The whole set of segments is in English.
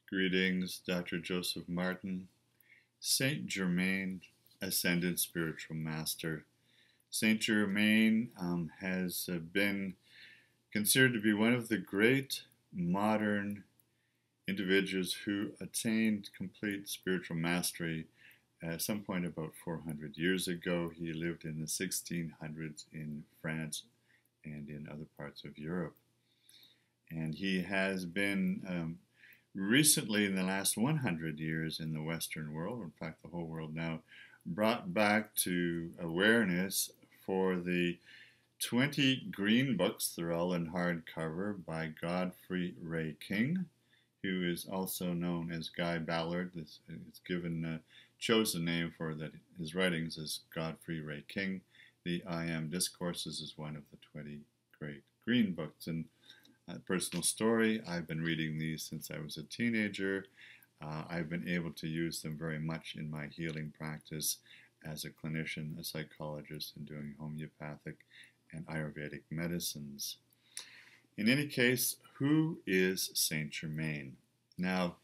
Greetings, Dr. Joseph Martin. Saint Germain, Ascended Spiritual Master. Saint Germain has been considered to be one of the great modern individuals who attained complete spiritual mastery at some point about 400 years ago. He lived in the 1600s in France and in other parts of Europe. And he has been recently, in the last 100 years in the Western world, in fact the whole world now, brought back to awareness for the 20 green books. They're all in hardcover by Godfre Ray King, who is also known as Guy Ballard. It's given chosen name for that. His writings is Godfre Ray King. The I Am Discourses is one of the 20 great green books. And personal story, I've been reading these since I was a teenager. I've been able to use them very much in my healing practice as a clinician, a psychologist, and doing homeopathic and Ayurvedic medicines. In any case, who is Saint Germain? Now,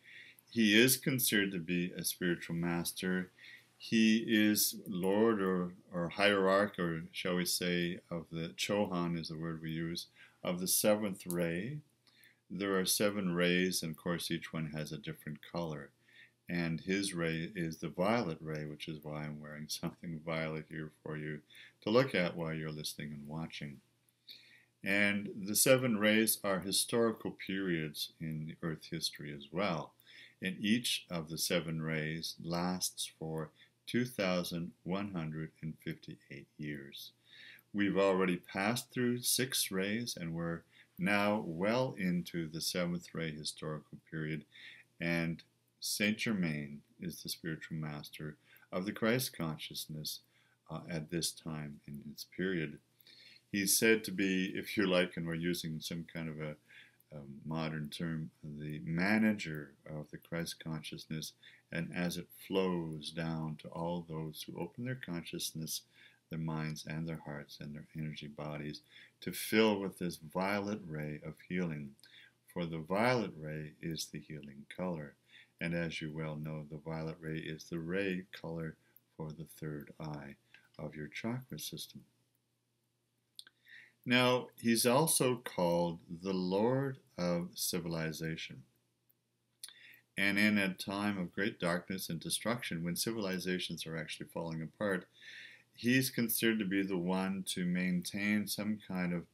he is considered to be a spiritual master. He is Lord or hierarch, or shall we say, of the Chohan is the word we use, of the seventh ray. There are 7 rays, and of course each one has a different color. And his ray is the violet ray, which is why I'm wearing something violet here for you to look at while you're listening and watching. And the 7 rays are historical periods in the Earth history as well. And each of the 7 rays lasts for 2,158 years. We've already passed through 6 rays, and we're now well into the 7th ray historical period. And Saint Germain is the spiritual master of the Christ consciousness at this time in its period. He's said to be, if you like, and we're using some kind of a modern term, the manager of the Christ consciousness, and as it flows down to all those who open their consciousness, their minds and their hearts and their energy bodies, to fill with this violet ray of healing. For the violet ray is the healing color. And as you well know, the violet ray is the ray color for the third eye of your chakra system. Now, he's also called the Lord of Civilization. And in a time of great darkness and destruction, when civilizations are actually falling apart, he's considered to be the one to maintain some kind of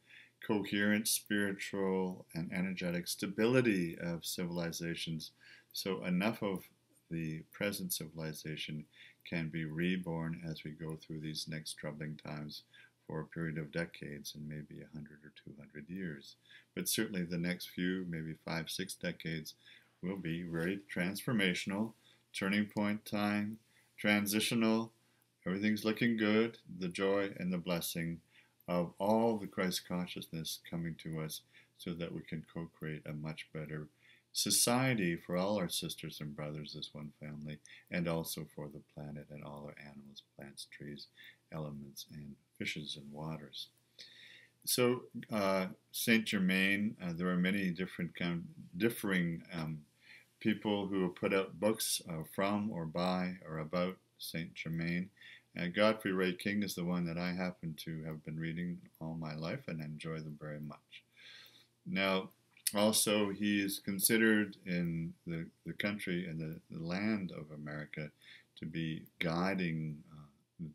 coherent spiritual and energetic stability of civilizations, so enough of the present civilization can be reborn as we go through these next troubling times for a period of decades and maybe 100 or 200 years. But certainly the next few, maybe 5, 6 decades will be very transformational, turning point time, transitional. Everything's looking good, the joy and the blessing of all the Christ consciousness coming to us so that we can co-create a much better society for all our sisters and brothers as one family, and also for the planet and all our animals, plants, trees, elements, and fishes and waters. So Saint Germain, there are many different differing people who have put out books from or by or about Saint Germain. And Godfre Ray King is the one that I happen to have been reading all my life and enjoy them very much. Now, also, he is considered in the country and the land of America to be guiding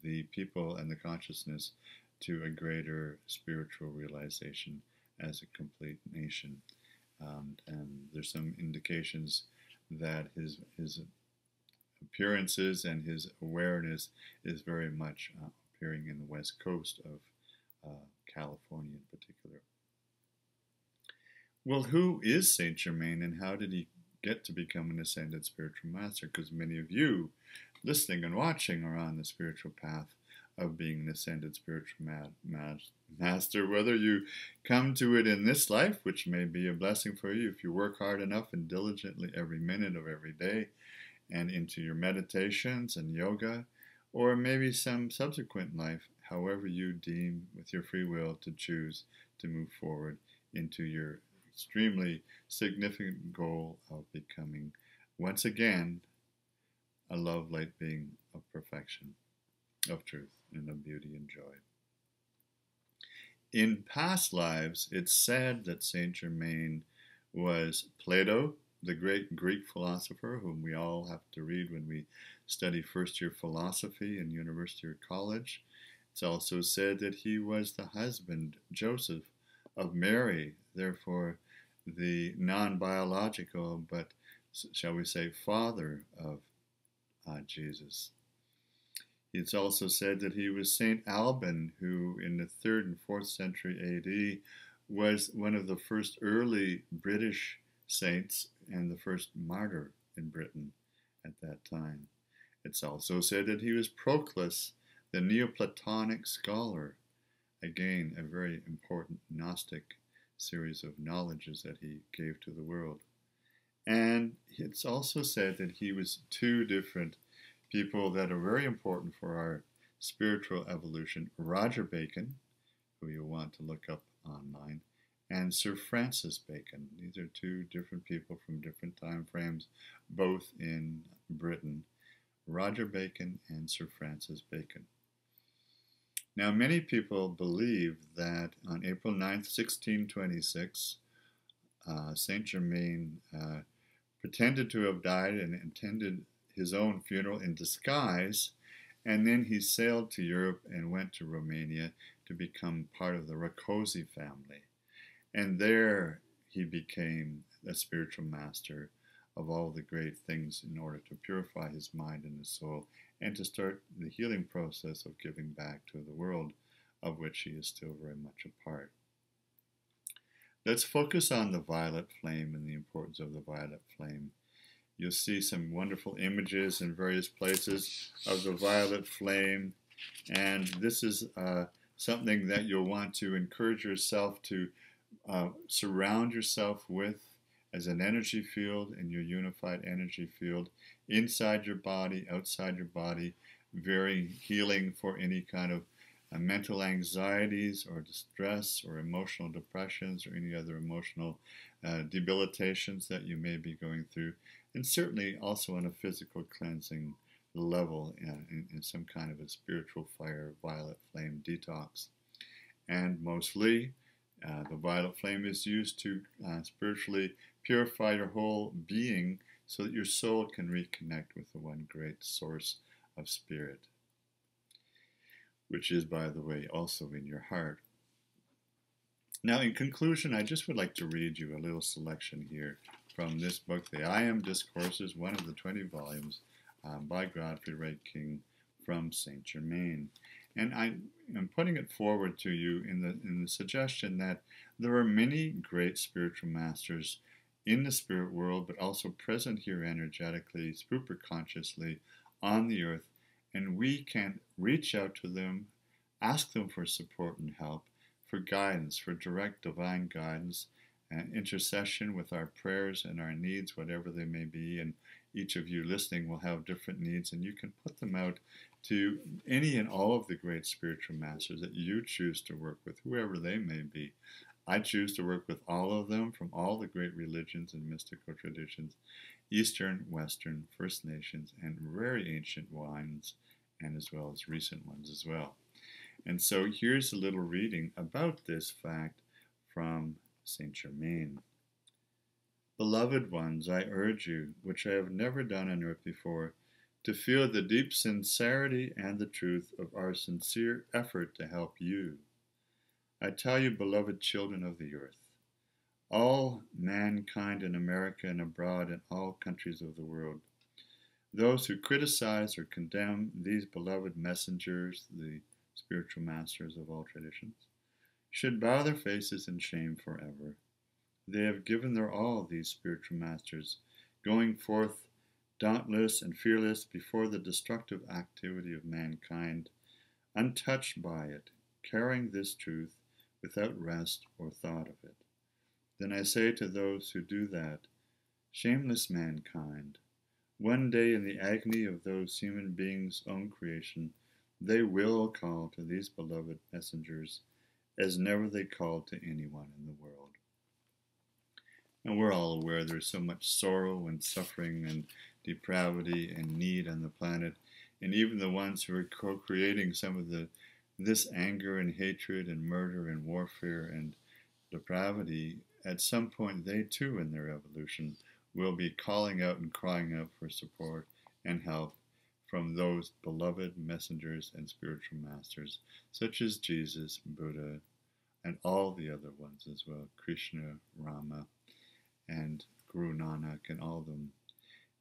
the people and the consciousness to a greater spiritual realization as a complete nation. And there's some indications that his appearances and his awareness is very much appearing in the west coast of California in particular. Well, who is Saint Germain and how did he get to become an ascended spiritual master? Because many of you listening and watching are on the spiritual path of being an ascended spiritual master, whether you come to it in this life, which may be a blessing for you if you work hard enough and diligently every minute of every day, and into your meditations and yoga, or maybe some subsequent life, however you deem with your free will to choose to move forward into your extremely significant goal of becoming, once again, a love light being of perfection, of truth, and of beauty and joy. In past lives, it's said that Saint Germain was Plato, the great Greek philosopher whom we all have to read when we study first-year philosophy in university or college. It's also said that he was the husband, Joseph, of Mary, therefore the non-biological, but shall we say, father of Jesus. It's also said that he was Saint Alban, who in the 3rd and 4th century AD was one of the first early British saints and the first martyr in Britain at that time. It's also said that he was Proclus, the Neoplatonic scholar. Again, a very important Gnostic series of knowledges that he gave to the world. And it's also said that he was two different people that are very important for our spiritual evolution: Roger Bacon, who you'll want to look up online, and Sir Francis Bacon. These are two different people from different time frames, both in Britain: Roger Bacon and Sir Francis Bacon. Now, many people believe that on April 9th, 1626, Saint Germain pretended to have died and attended his own funeral in disguise, and then he sailed to Europe and went to Romania to become part of the Rakoczy family. And there he became a spiritual master of all the great things in order to purify his mind and his soul and to start the healing process of giving back to the world, of which he is still very much a part. Let's focus on the violet flame and the importance of the violet flame. You'll see some wonderful images in various places of the violet flame, and this is something that you'll want to encourage yourself to surround yourself with as an energy field in your unified energy field, inside your body, outside your body, very healing for any kind of mental anxieties or distress or emotional depressions or any other emotional debilitations that you may be going through, and certainly also on a physical cleansing level in some kind of a spiritual fire, violet flame detox. And mostly the violet flame is used to spiritually purify your whole being so that your soul can reconnect with the one great source of spirit, which is, by the way, also in your heart. Now, in conclusion, I just would like to read you a little selection here from this book, The I Am Discourses, one of the 20 volumes by Godfre Ray King from Saint Germain. And I am putting it forward to you in the suggestion that there are many great spiritual masters in the spirit world, but also present here energetically, super consciously on the earth, and we can reach out to them, ask them for support and help, for guidance, for direct divine guidance and intercession with our prayers and our needs, whatever they may be. And each of you listening will have different needs, and you can put them out to any and all of the great spiritual masters that you choose to work with, whoever they may be. I choose to work with all of them from all the great religions and mystical traditions, Eastern, Western, First Nations, and very ancient ones, and as well as recent ones as well. And so here's a little reading about this fact from Saint Germain. Beloved ones, I urge you, which I have never done on earth before, to feel the deep sincerity and the truth of our sincere effort to help you. I tell you, beloved children of the earth, all mankind in America and abroad in all countries of the world, those who criticize or condemn these beloved messengers, the spiritual masters of all traditions, should bow their faces in shame forever. They have given their all, these spiritual masters, going forth dauntless and fearless before the destructive activity of mankind, untouched by it, carrying this truth without rest or thought of it. Then I say to those who do that, shameless mankind, one day in the agony of those human beings' own creation, they will call to these beloved messengers as never they called to anyone in the world. And we're all aware there's so much sorrow and suffering and depravity and need on the planet. And even the ones who are co-creating some of this anger and hatred and murder and warfare and depravity, at some point they too in their evolution will be calling out and crying out for support and help from those beloved messengers and spiritual masters such as Jesus, Buddha, and all the other ones as well, Krishna, Rama, and Guru Nanak, and all of them.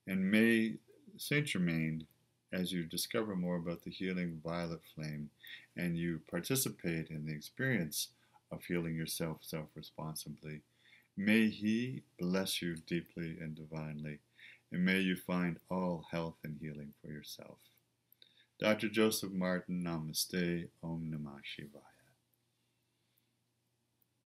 And may Saint Germain, as you discover more about the healing violet flame and you participate in the experience of healing yourself self-responsibly, may he bless you deeply and divinely, and may you find all health and healing for yourself. Dr. Joseph Martin, Namaste, Om Namah Shivaya.